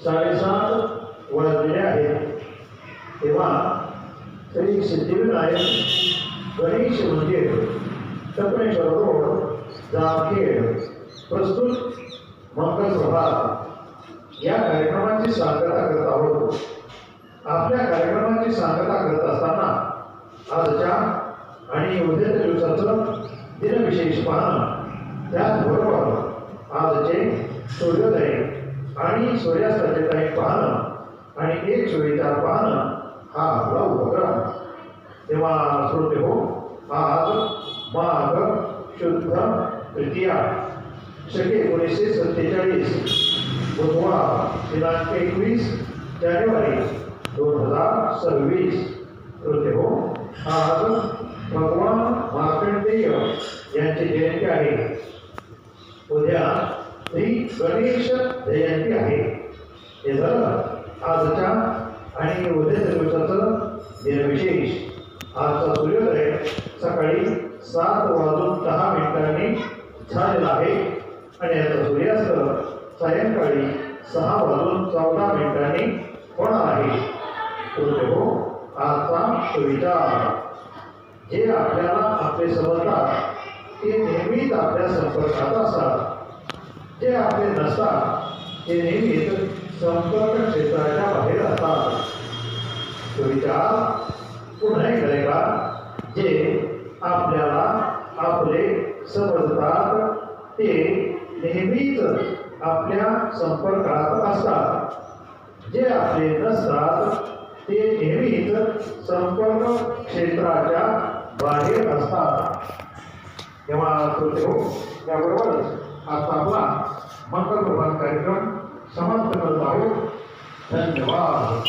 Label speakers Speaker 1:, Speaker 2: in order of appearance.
Speaker 1: 7:30 वाजलेले आहेत तेव्हा श्री सिद्धिविनायक गणेश मंदिर टपणेश्वर रोड जामखेड प्रस्तुत मंगल प्रभात या कार्यक्रमाची सांगता करत आहोत। आपल्या कार्यक्रमाची सांगता करत असताना आजच्या आणि उद्याच्या दिवसाचं दिनविशेष पाहणं, त्याचबरोबर आजचे सूर्योदय आणि सूर्यास्ताचे टाईम पाहणं आणि एक सुविचार पाहणं हा आपला उपक्रम। तेव्हा श्रोते हो, आज माघ शुद्ध तृतीया शके 1947 बुधवार दिनांक 21 जानेवारी 2026 श्रोते हो, आज भगवान मार्कंडेय यांची जयंती आहे। उद्या श्री गणेश जयंती आहे। हे झालं आजच्या आणि उद्याच्या दिवसाचं दिनविशेष। आजचा सूर्योदय सकाळी 7:10 झालेला आहे आणि याचा सूर्यास्त सायंकाळी 6:14 होणार आहे। हो, आजचा सुविचार, जे आपल्याला आपले समजतात ते नेहमीच आपल्या संपर्कात असतात, जे आपले नसतात ते नेहमीच संपर्क क्षेत्राच्या बाहेर असतात। सुविचार पुन्हा एकदा का, जे आपल्याला आपले समजतात ते नेहमीच आपल्या संपर्कात असतात, जे आपले नसतात ते नेहमीच संपर्क क्षेत्राच्या बाहेर असतात। तेव्हा श्रोते हो, त्याबरोबरच आता आपला मंगल प्रभात कार्यक्रम समाप्त करत आहोत। धन्यवाद।